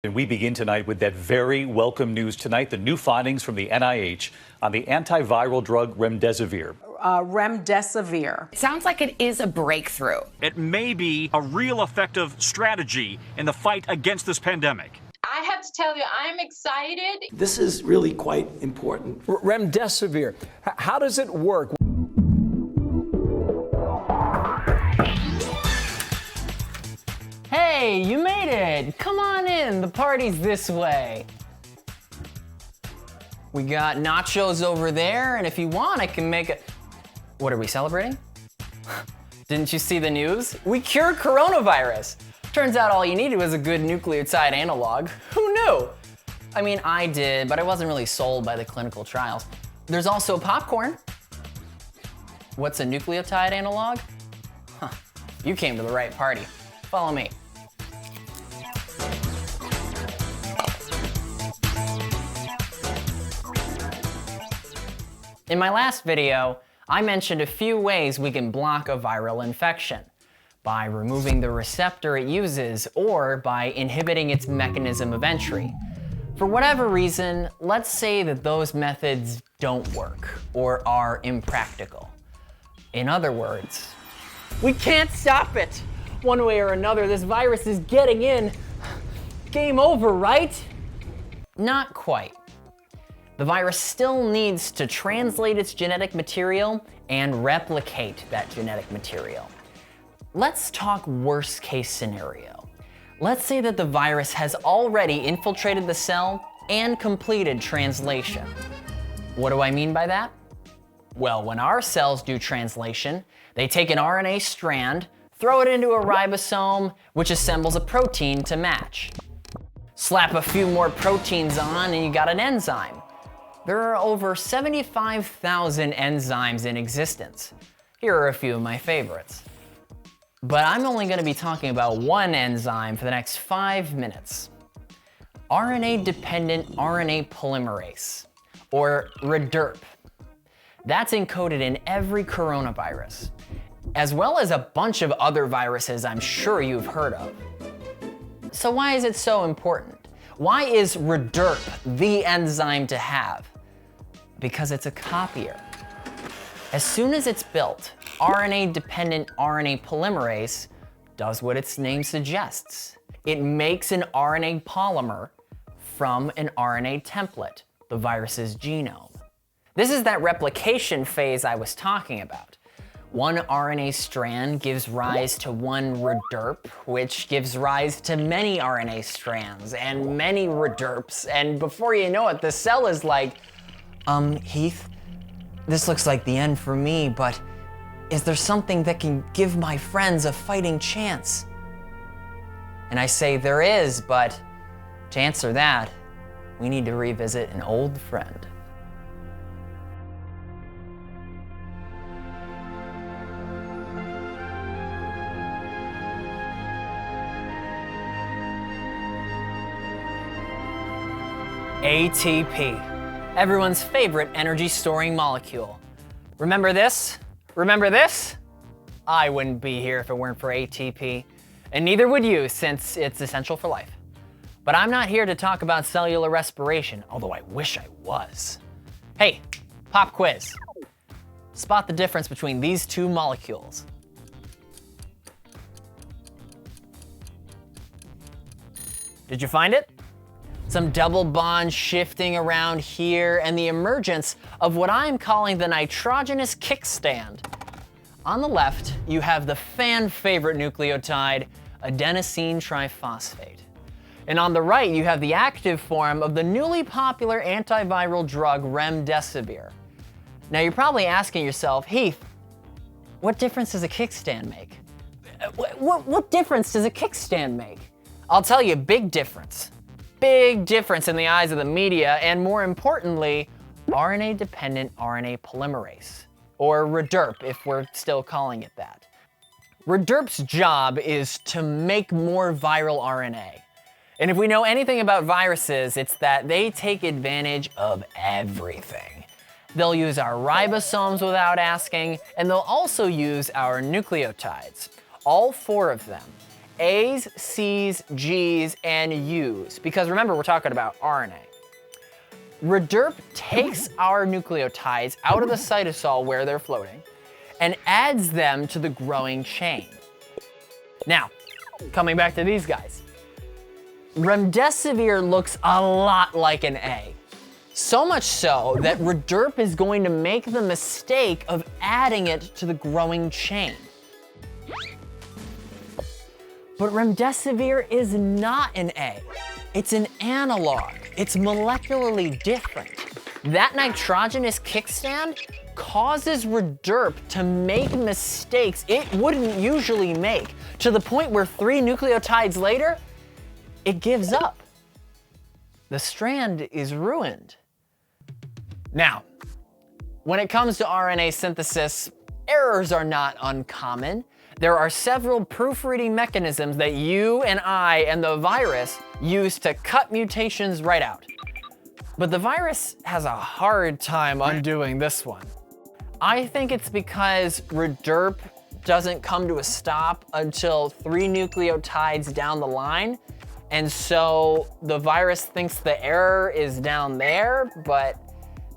And we begin tonight with that very welcome news tonight, the new findings from the NIH on the antiviral drug Remdesivir. Remdesivir. It sounds like it is a breakthrough. It may be a real effective strategy in the fight against this pandemic. I have to tell you, I'm excited. This is really quite important. Remdesivir, how does it work? Hey, you made it! Come on in, the party's this way. We got nachos over there, and if you want, I can make a... What are we celebrating? Didn't you see the news? We cured coronavirus! Turns out all you needed was a good nucleotide analog. Who knew? I mean, I did, but I wasn't really sold by the clinical trials. There's also popcorn. What's a nucleotide analog? Huh, you came to the right party. Follow me. In my last video, I mentioned a few ways we can block a viral infection: by removing the receptor it uses or by inhibiting its mechanism of entry. For whatever reason, let's say that those methods don't work or are impractical. In other words, we can't stop it. One way or another, this virus is getting in. Game over, right? Not quite. The virus still needs to translate its genetic material and replicate that genetic material. Let's talk worst case scenario. Let's say that the virus has already infiltrated the cell and completed translation. What do I mean by that? Well, when our cells do translation, they take an RNA strand, throw it into a ribosome, which assembles a protein to match. Slap a few more proteins on and you got an enzyme. There are over 75,000 enzymes in existence. Here are a few of my favorites. But I'm only going to be talking about one enzyme for the next 5 minutes. RNA-dependent RNA polymerase, or RDRP. That's encoded in every coronavirus, as well as a bunch of other viruses I'm sure you've heard of. So why is it so important? Why is RDRP the enzyme to have? Because it's a copier. As soon as it's built, RNA-dependent RNA polymerase does what its name suggests. It makes an RNA polymer from an RNA template, the virus's genome. This is that replication phase I was talking about. One RNA strand gives rise to one RDRP, which gives rise to many RNA strands and many RDRPs, and before you know it, the cell is like, Heath, this looks like the end for me, but is there something that can give my friends a fighting chance? And I say there is, but to answer that, we need to revisit an old friend. ATP, everyone's favorite energy storing molecule. Remember this? Remember this? I wouldn't be here if it weren't for ATP, and neither would you since it's essential for life. But I'm not here to talk about cellular respiration, although I wish I was. Hey, pop quiz. Spot the difference between these two molecules. Did you find it? Some double bond shifting around here and the emergence of what I'm calling the nitrogenous kickstand. On the left, you have the fan favorite nucleotide, adenosine triphosphate. And on the right, you have the active form of the newly popular antiviral drug Remdesivir. Now you're probably asking yourself, Heath, what difference does a kickstand make? What difference does a kickstand make? I'll tell you, big difference. Big difference in the eyes of the media, and more importantly, RNA-dependent RNA polymerase, or RDRP if we're still calling it that. RDRP's job is to make more viral RNA. And if we know anything about viruses, it's that they take advantage of everything. They'll use our ribosomes without asking, and they'll also use our nucleotides, all 4 of them. A's, C's, G's, and U's. Because remember, we're talking about RNA. Rederp takes our nucleotides out of the cytosol where they're floating and adds them to the growing chain. Now, coming back to these guys. Remdesivir looks a lot like an A. So much so that Rederp is going to make the mistake of adding it to the growing chain. But Remdesivir is not an A. It's an analog. It's molecularly different. That nitrogenous kickstand causes Rederp to make mistakes it wouldn't usually make, to the point where 3 nucleotides later, it gives up. The strand is ruined. Now, when it comes to RNA synthesis, errors are not uncommon. There are several proofreading mechanisms that you and I and the virus use to cut mutations right out. But the virus has a hard time undoing this one. I think it's because Rederp doesn't come to a stop until 3 nucleotides down the line, and so the virus thinks the error is down there, but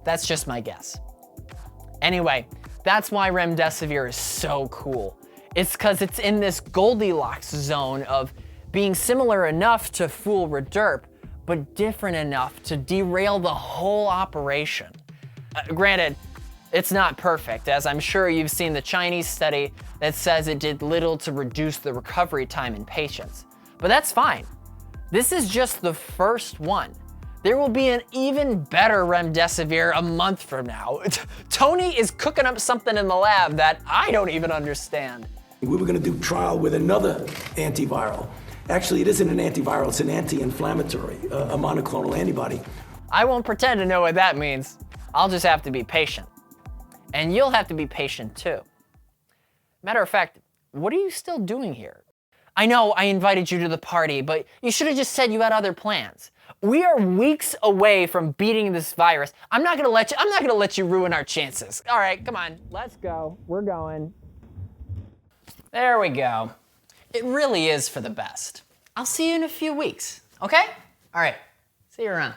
that's just my guess. Anyway, that's why Remdesivir is so cool. It's because it's in this Goldilocks zone of being similar enough to fool Rederp, but different enough to derail the whole operation. Granted, it's not perfect, as I'm sure you've seen the Chinese study that says it did little to reduce the recovery time in patients. But that's fine. This is just the first one. There will be an even better Remdesivir a month from now. Tony is cooking up something in the lab that I don't even understand. We were going to do trial with another antiviral. Actually, it isn't an antiviral, it's an anti-inflammatory, a monoclonal antibody. I won't pretend to know what that means. I'll just have to be patient. And you'll have to be patient too. Matter of fact, what are you still doing here? I know I invited you to the party, but you should have just said you had other plans. We are weeks away from beating this virus. I'm not gonna let you ruin our chances. All right, come on, let's go. We're going. There we go. It really is for the best. I'll see you in a few weeks, okay? All right, see you around.